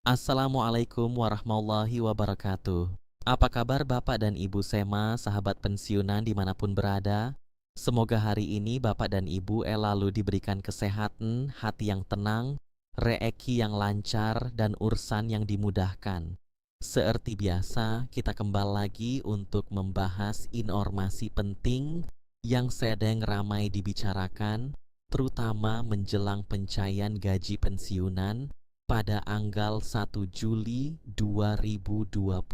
Assalamualaikum warahmatullahi wabarakatuh. Apa kabar Bapak dan Ibu Sema, sahabat pensiunan dimanapun berada? Semoga hari ini Bapak dan Ibu selalu diberikan kesehatan, hati yang tenang, reeki yang lancar, dan urusan yang dimudahkan. Seperti biasa, kita kembali lagi untuk membahas informasi penting yang sedang ramai dibicarakan, terutama menjelang pencairan gaji pensiunan pada tanggal 1 Juli 2026.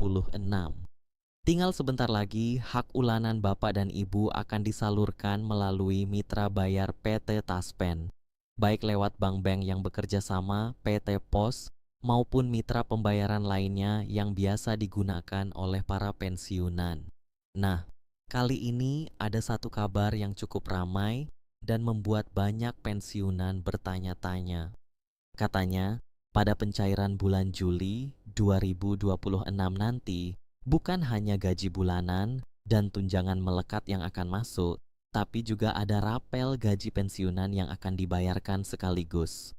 Tinggal sebentar lagi, hak ulanan Bapak dan Ibu akan disalurkan melalui mitra bayar PT Taspen, baik lewat bank-bank yang bekerja sama, PT Pos, maupun mitra pembayaran lainnya yang biasa digunakan oleh para pensiunan. Nah, kali ini ada satu kabar yang cukup ramai dan membuat banyak pensiunan bertanya-tanya. Katanya, pada pencairan bulan Juli 2026 nanti, bukan hanya gaji bulanan dan tunjangan melekat yang akan masuk, tapi juga ada rapel gaji pensiunan yang akan dibayarkan sekaligus.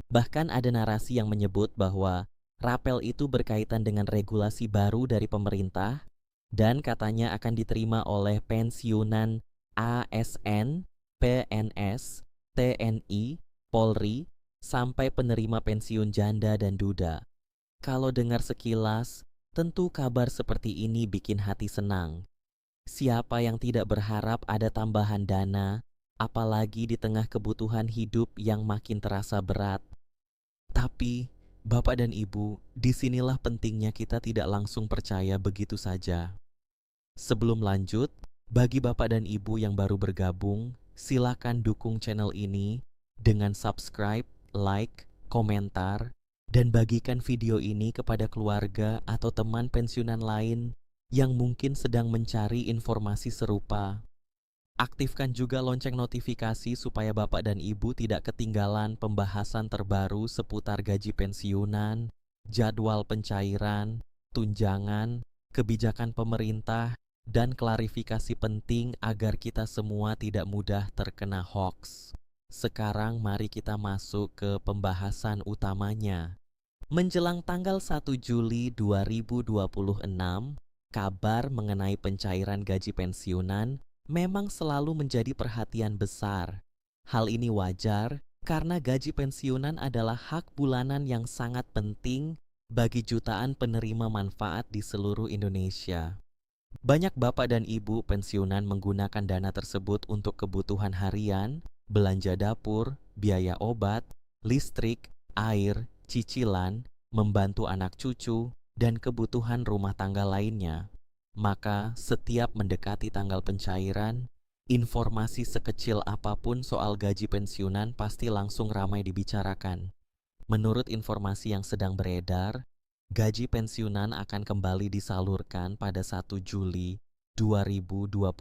Bahkan ada narasi yang menyebut bahwa rapel itu berkaitan dengan regulasi baru dari pemerintah dan katanya akan diterima oleh pensiunan ASN, PNS, TNI, Polri, sampai penerima pensiun janda dan duda. Kalau dengar sekilas, tentu kabar seperti ini bikin hati senang. Siapa yang tidak berharap ada tambahan dana, apalagi di tengah kebutuhan hidup yang makin terasa berat. Tapi, Bapak dan Ibu, disinilah pentingnya kita tidak langsung percaya begitu saja. Sebelum lanjut, bagi Bapak dan Ibu yang baru bergabung, silakan dukung channel ini dengan subscribe, like, komentar, dan bagikan video ini kepada keluarga atau teman pensiunan lain yang mungkin sedang mencari informasi serupa. Aktifkan juga lonceng notifikasi supaya Bapak dan Ibu tidak ketinggalan pembahasan terbaru seputar gaji pensiunan, jadwal pencairan, tunjangan, kebijakan pemerintah, dan klarifikasi penting agar kita semua tidak mudah terkena hoax. Sekarang mari kita masuk ke pembahasan utamanya. Menjelang tanggal 1 Juli 2026, kabar mengenai pencairan gaji pensiunan memang selalu menjadi perhatian besar. Hal ini wajar karena gaji pensiunan adalah hak bulanan yang sangat penting bagi jutaan penerima manfaat di seluruh Indonesia. Banyak bapak dan ibu pensiunan menggunakan dana tersebut untuk kebutuhan harian, belanja dapur, biaya obat, listrik, air, cicilan, membantu anak cucu, dan kebutuhan rumah tangga lainnya. Maka setiap mendekati tanggal pencairan, informasi sekecil apapun soal gaji pensiunan pasti langsung ramai dibicarakan. Menurut informasi yang sedang beredar, gaji pensiunan akan kembali disalurkan pada 1 Juli 2026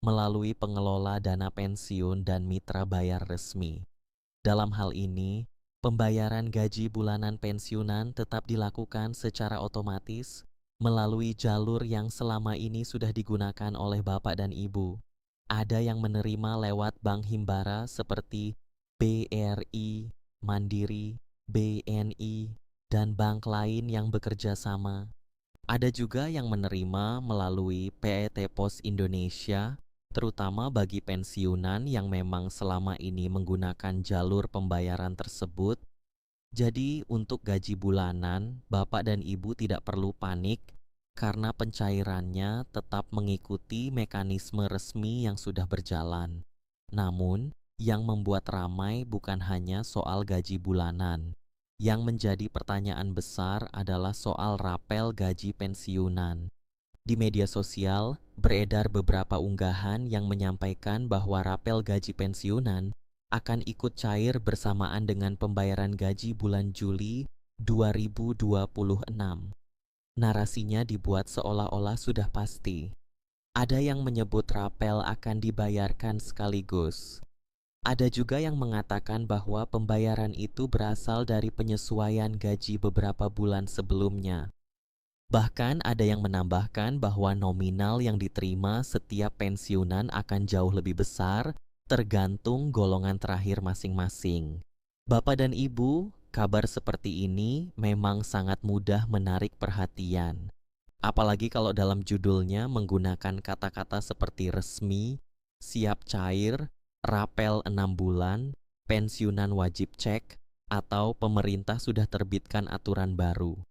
melalui pengelola dana pensiun dan mitra bayar resmi. Dalam hal ini, pembayaran gaji bulanan pensiunan tetap dilakukan secara otomatis melalui jalur yang selama ini sudah digunakan oleh Bapak dan Ibu. Ada yang menerima lewat Bank Himbara seperti BRI, Mandiri, BNI, dan bank lain yang bekerja sama. Ada juga yang menerima melalui PT Pos Indonesia, terutama bagi pensiunan yang memang selama ini menggunakan jalur pembayaran tersebut. Jadi untuk gaji bulanan, Bapak dan Ibu tidak perlu panik karena pencairannya tetap mengikuti mekanisme resmi yang sudah berjalan. Namun, yang membuat ramai bukan hanya soal gaji bulanan. Yang menjadi pertanyaan besar adalah soal rapel gaji pensiunan. Di media sosial, beredar beberapa unggahan yang menyampaikan bahwa rapel gaji pensiunan akan ikut cair bersamaan dengan pembayaran gaji bulan Juli 2026. Narasinya dibuat seolah-olah sudah pasti. Ada yang menyebut rapel akan dibayarkan sekaligus. Ada juga yang mengatakan bahwa pembayaran itu berasal dari penyesuaian gaji beberapa bulan sebelumnya. Bahkan ada yang menambahkan bahwa nominal yang diterima setiap pensiunan akan jauh lebih besar tergantung golongan terakhir masing-masing. Bapak dan Ibu, Kabar seperti ini memang sangat mudah menarik perhatian. Apalagi kalau dalam judulnya menggunakan kata-kata seperti resmi, siap cair, rapel 6 bulan, pensiunan wajib cek, atau pemerintah sudah terbitkan aturan baru.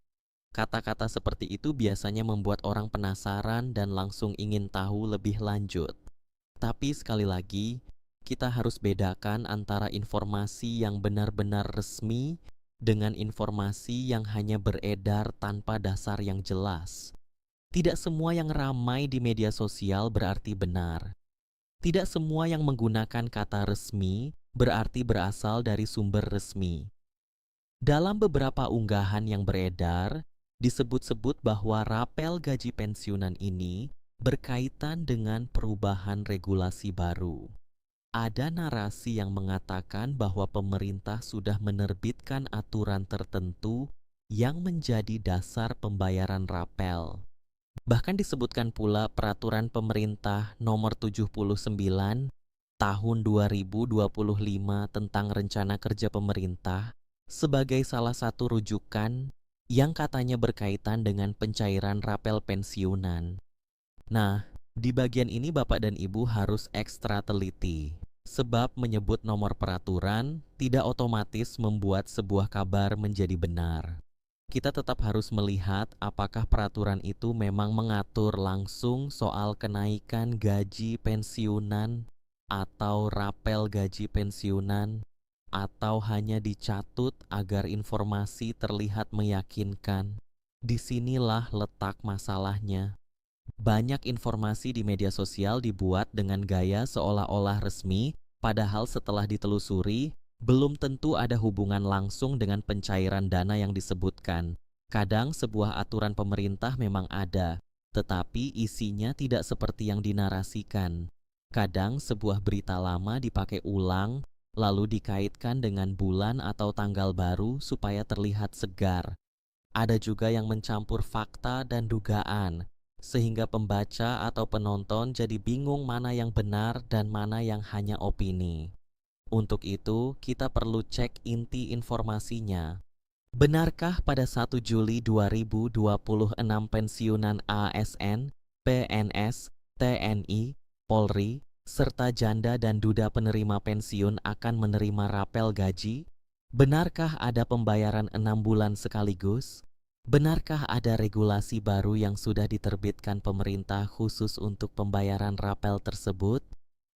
Kata-kata seperti itu biasanya membuat orang penasaran dan langsung ingin tahu lebih lanjut. Tapi sekali lagi, kita harus bedakan antara informasi yang benar-benar resmi dengan informasi yang hanya beredar tanpa dasar yang jelas. Tidak semua yang ramai di media sosial berarti benar. Tidak semua yang menggunakan kata resmi berarti berasal dari sumber resmi. Dalam beberapa unggahan yang beredar, disebut-sebut bahwa rapel gaji pensiunan ini berkaitan dengan perubahan regulasi baru. Ada narasi yang mengatakan bahwa pemerintah sudah menerbitkan aturan tertentu yang menjadi dasar pembayaran rapel. Bahkan disebutkan pula Peraturan Pemerintah Nomor 79 Tahun 2025 tentang Rencana Kerja Pemerintah sebagai salah satu rujukan yang katanya berkaitan dengan pencairan rapel pensiunan. Nah, di bagian ini Bapak dan Ibu harus ekstra teliti, sebab menyebut nomor peraturan tidak otomatis membuat sebuah kabar menjadi benar. Kita tetap harus melihat apakah peraturan itu memang mengatur langsung soal kenaikan gaji pensiunan atau rapel gaji pensiunan, atau hanya dicatut agar informasi terlihat meyakinkan. Disinilah letak masalahnya. Banyak informasi di media sosial dibuat dengan gaya seolah-olah resmi, padahal setelah ditelusuri, belum tentu ada hubungan langsung dengan pencairan dana yang disebutkan. Kadang sebuah aturan pemerintah memang ada, tetapi isinya tidak seperti yang dinarasikan. Kadang sebuah berita lama dipakai ulang, lalu dikaitkan dengan bulan atau tanggal baru supaya terlihat segar. Ada juga yang mencampur fakta dan dugaan, sehingga pembaca atau penonton jadi bingung mana yang benar dan mana yang hanya opini. Untuk itu, kita perlu cek inti informasinya. Benarkah pada 1 Juli 2026 pensiunan ASN, PNS, TNI, Polri, serta janda dan duda penerima pensiun akan menerima rapel gaji? Benarkah ada pembayaran 6 bulan sekaligus? Benarkah ada regulasi baru yang sudah diterbitkan pemerintah khusus untuk pembayaran rapel tersebut?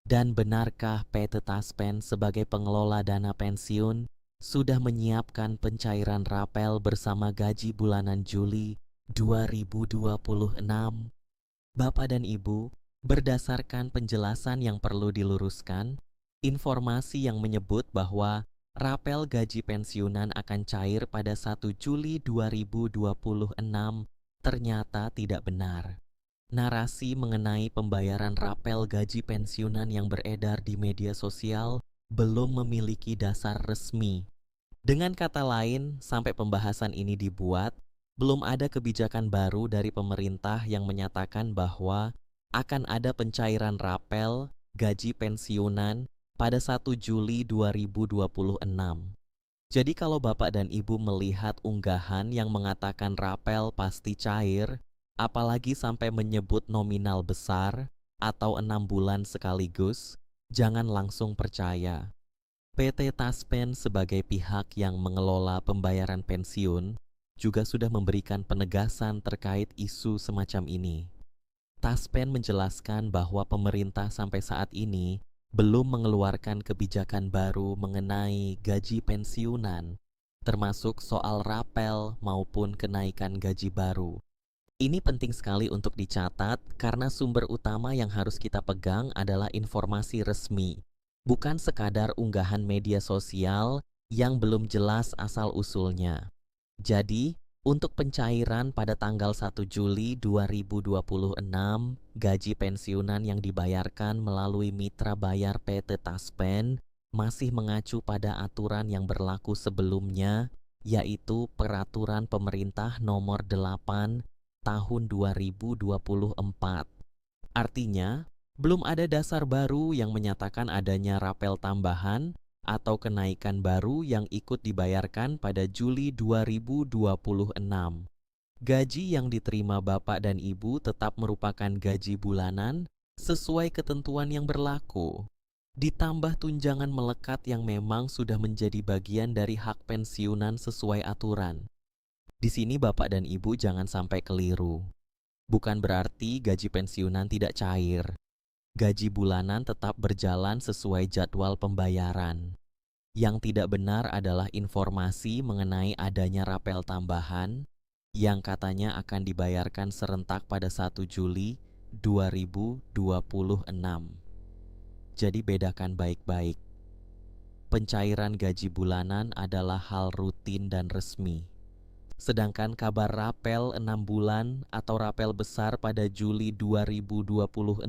Dan benarkah PT Taspen sebagai pengelola dana pensiun sudah menyiapkan pencairan rapel bersama gaji bulanan Juli 2026? Bapak dan Ibu, berdasarkan penjelasan yang perlu diluruskan, informasi yang menyebut bahwa rapel gaji pensiunan akan cair pada 1 Juli 2026 ternyata tidak benar. Narasi mengenai pembayaran rapel gaji pensiunan yang beredar di media sosial belum memiliki dasar resmi. Dengan kata lain, sampai pembahasan ini dibuat, belum ada kebijakan baru dari pemerintah yang menyatakan bahwa akan ada pencairan rapel gaji pensiunan pada 1 Juli 2026. Jadi kalau Bapak dan Ibu melihat unggahan yang mengatakan rapel pasti cair, apalagi sampai menyebut nominal besar atau 6 bulan sekaligus, jangan langsung percaya. PT Taspen sebagai pihak yang mengelola pembayaran pensiun juga sudah memberikan penegasan terkait isu semacam ini. Taspen menjelaskan bahwa pemerintah sampai saat ini belum mengeluarkan kebijakan baru mengenai gaji pensiunan, termasuk soal rapel maupun kenaikan gaji baru. Ini penting sekali untuk dicatat karena sumber utama yang harus kita pegang adalah informasi resmi, bukan sekadar unggahan media sosial yang belum jelas asal-usulnya. Jadi, untuk pencairan pada tanggal 1 Juli 2026, gaji pensiunan yang dibayarkan melalui mitra bayar PT Taspen masih mengacu pada aturan yang berlaku sebelumnya, yaitu Peraturan Pemerintah Nomor 8 Tahun 2024. Artinya, belum ada dasar baru yang menyatakan adanya rapel tambahan atau kenaikan baru yang ikut dibayarkan pada Juli 2026. Gaji yang diterima Bapak dan Ibu tetap merupakan gaji bulanan sesuai ketentuan yang berlaku. Ditambah tunjangan melekat yang memang sudah menjadi bagian dari hak pensiunan sesuai aturan. Di sini Bapak dan Ibu jangan sampai keliru. Bukan berarti gaji pensiunan tidak cair. Gaji bulanan tetap berjalan sesuai jadwal pembayaran. Yang tidak benar adalah informasi mengenai adanya rapel tambahan yang katanya akan dibayarkan serentak pada 1 Juli 2026. Jadi bedakan baik-baik. Pencairan gaji bulanan adalah hal rutin dan resmi. Sedangkan kabar rapel 6 bulan atau rapel besar pada Juli 2026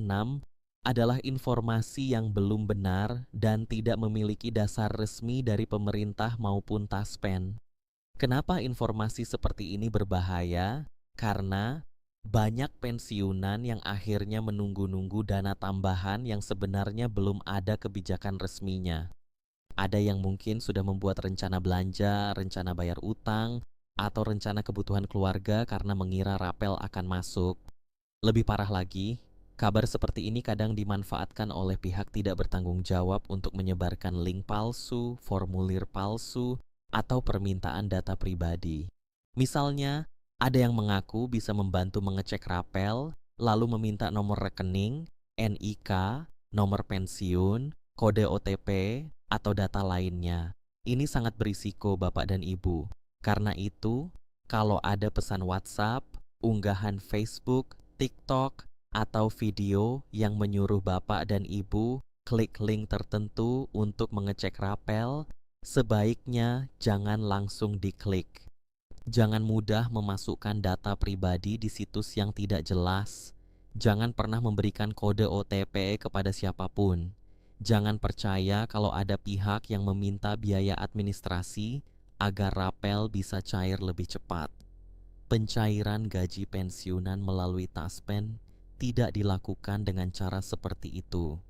adalah informasi yang belum benar dan tidak memiliki dasar resmi dari pemerintah maupun Taspen. Kenapa informasi seperti ini berbahaya? Karena banyak pensiunan yang akhirnya menunggu-nunggu dana tambahan yang sebenarnya belum ada kebijakan resminya. Ada yang mungkin sudah membuat rencana belanja, rencana bayar utang, atau rencana kebutuhan keluarga karena mengira rapel akan masuk. Lebih parah lagi, kabar seperti ini kadang dimanfaatkan oleh pihak tidak bertanggung jawab untuk menyebarkan link palsu, formulir palsu, atau permintaan data pribadi. Misalnya, ada yang mengaku bisa membantu mengecek rapel, lalu meminta nomor rekening, NIK, nomor pensiun, kode OTP, atau data lainnya. Ini sangat berisiko Bapak dan Ibu. Karena itu, kalau ada pesan WhatsApp, unggahan Facebook, TikTok, atau video yang menyuruh Bapak dan Ibu klik link tertentu untuk mengecek rapel, sebaiknya jangan langsung diklik. Jangan mudah memasukkan data pribadi di situs yang tidak jelas. Jangan pernah memberikan kode OTP kepada siapapun. Jangan percaya kalau ada pihak yang meminta biaya administrasi agar rapel bisa cair lebih cepat. Pencairan gaji pensiunan melalui Taspen tidak dilakukan dengan cara seperti itu.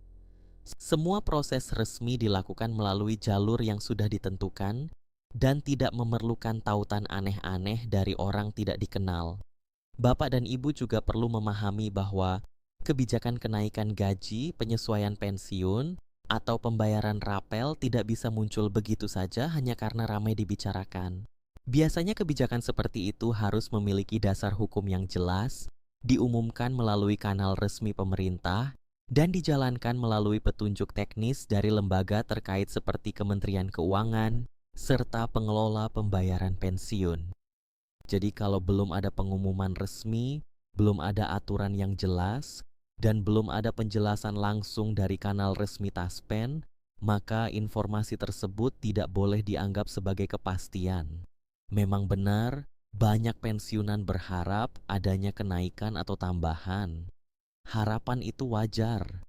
Semua proses resmi dilakukan melalui jalur yang sudah ditentukan dan tidak memerlukan tautan aneh-aneh dari orang tidak dikenal. Bapak dan Ibu juga perlu memahami bahwa kebijakan kenaikan gaji, penyesuaian pensiun, atau pembayaran rapel tidak bisa muncul begitu saja hanya karena ramai dibicarakan. Biasanya kebijakan seperti itu harus memiliki dasar hukum yang jelas, diumumkan melalui kanal resmi pemerintah, dan dijalankan melalui petunjuk teknis dari lembaga terkait seperti Kementerian Keuangan, serta pengelola pembayaran pensiun. Jadi kalau belum ada pengumuman resmi, belum ada aturan yang jelas, dan belum ada penjelasan langsung dari kanal resmi Taspen, maka informasi tersebut tidak boleh dianggap sebagai kepastian. Memang benar, banyak pensiunan berharap adanya kenaikan atau tambahan. Harapan itu wajar.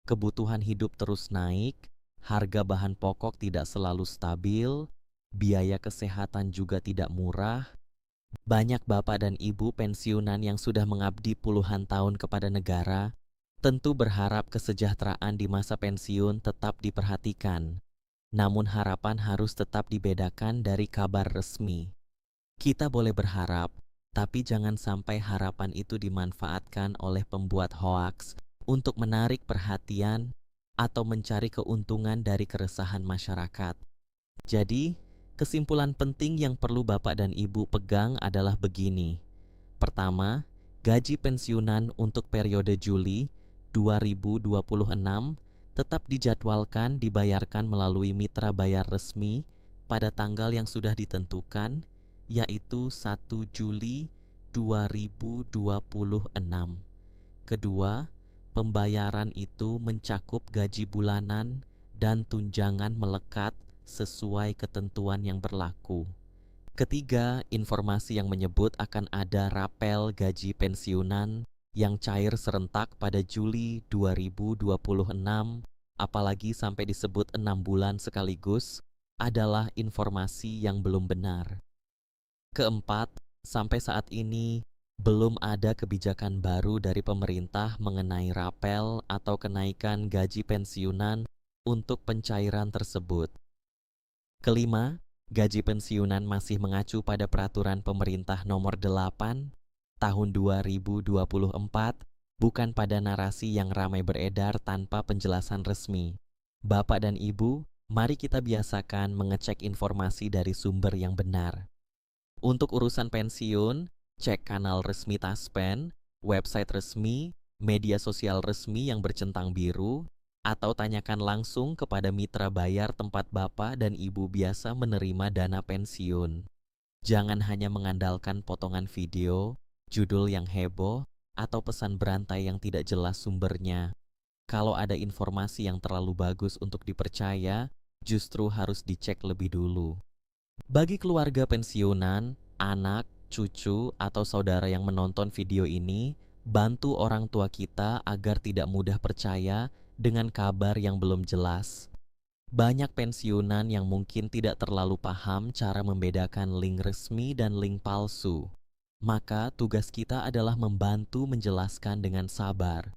Kebutuhan hidup terus naik, harga bahan pokok tidak selalu stabil, biaya kesehatan juga tidak murah. Banyak bapak dan ibu pensiunan yang sudah mengabdi puluhan tahun kepada negara tentu berharap kesejahteraan di masa pensiun tetap diperhatikan. Namun harapan harus tetap dibedakan dari kabar resmi. Kita boleh berharap, tapi jangan sampai harapan itu dimanfaatkan oleh pembuat hoaks untuk menarik perhatian atau mencari keuntungan dari keresahan masyarakat. Jadi, kesimpulan penting yang perlu Bapak dan Ibu pegang adalah begini. Pertama, gaji pensiunan untuk periode Juli 2026 tetap dijadwalkan dibayarkan melalui mitra bayar resmi pada tanggal yang sudah ditentukan, yaitu 1 Juli 2026. Kedua, pembayaran itu mencakup gaji bulanan dan tunjangan melekat sesuai ketentuan yang berlaku. Ketiga, informasi yang menyebut akan ada rapel gaji pensiunan yang cair serentak pada Juli 2026, apalagi sampai disebut 6 bulan sekaligus, adalah informasi yang belum benar. Keempat, sampai saat ini belum ada kebijakan baru dari pemerintah mengenai rapel atau kenaikan gaji pensiunan untuk pencairan tersebut. Kelima, gaji pensiunan masih mengacu pada Peraturan Pemerintah Nomor 8 Tahun 2024, bukan pada narasi yang ramai beredar tanpa penjelasan resmi. Bapak dan Ibu, mari kita biasakan mengecek informasi dari sumber yang benar. Untuk urusan pensiun, cek kanal resmi Taspen, website resmi, media sosial resmi yang bercentang biru, atau tanyakan langsung kepada mitra bayar tempat Bapak dan Ibu biasa menerima dana pensiun. Jangan hanya mengandalkan potongan video, judul yang heboh, atau pesan berantai yang tidak jelas sumbernya. Kalau ada informasi yang terlalu bagus untuk dipercaya, justru harus dicek lebih dulu. Bagi keluarga pensiunan, anak, cucu, atau saudara yang menonton video ini, bantu orang tua kita agar tidak mudah percaya dengan kabar yang belum jelas. Banyak pensiunan yang mungkin tidak terlalu paham cara membedakan link resmi dan link palsu. Maka tugas kita adalah membantu menjelaskan dengan sabar.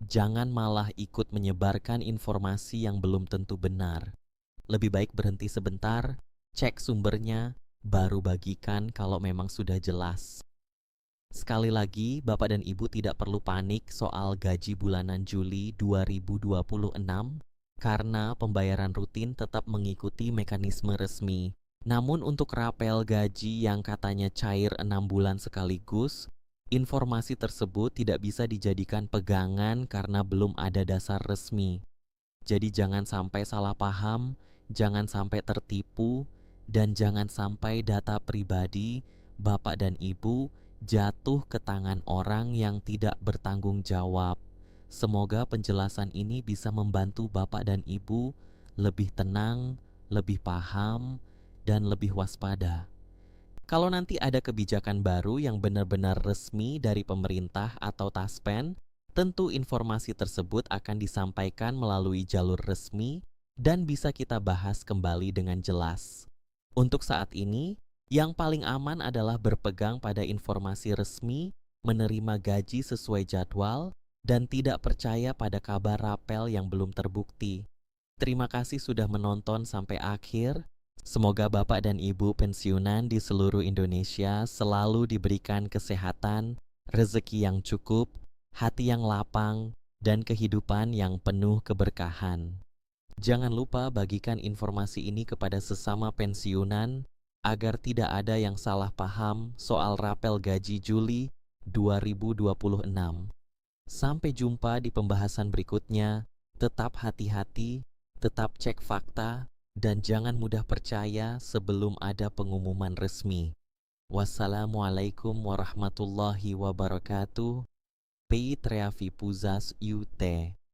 Jangan malah ikut menyebarkan informasi yang belum tentu benar. Lebih baik berhenti sebentar, cek sumbernya, baru bagikan kalau memang sudah jelas. Sekali lagi, Bapak dan Ibu tidak perlu panik soal gaji bulanan Juli 2026 karena pembayaran rutin tetap mengikuti mekanisme resmi. Namun untuk rapel gaji yang katanya cair 6 bulan sekaligus, informasi tersebut tidak bisa dijadikan pegangan karena belum ada dasar resmi. Jadi jangan sampai salah paham, jangan sampai tertipu, dan jangan sampai data pribadi Bapak dan Ibu jatuh ke tangan orang yang tidak bertanggung jawab. Semoga penjelasan ini bisa membantu Bapak dan Ibu lebih tenang, lebih paham, dan lebih waspada. Kalau nanti ada kebijakan baru yang benar-benar resmi dari pemerintah atau Taspen, tentu informasi tersebut akan disampaikan melalui jalur resmi dan bisa kita bahas kembali dengan jelas. Untuk saat ini, yang paling aman adalah berpegang pada informasi resmi, menerima gaji sesuai jadwal, dan tidak percaya pada kabar rapel yang belum terbukti. Terima kasih sudah menonton sampai akhir. Semoga Bapak dan Ibu pensiunan di seluruh Indonesia selalu diberikan kesehatan, rezeki yang cukup, hati yang lapang, dan kehidupan yang penuh keberkahan. Jangan lupa bagikan informasi ini kepada sesama pensiunan agar tidak ada yang salah paham soal rapel gaji Juli 2026. Sampai jumpa di pembahasan berikutnya. Tetap hati-hati, tetap cek fakta, dan jangan mudah percaya sebelum ada pengumuman resmi. Wassalamualaikum warahmatullahi wabarakatuh. P. Treavi Puzas UT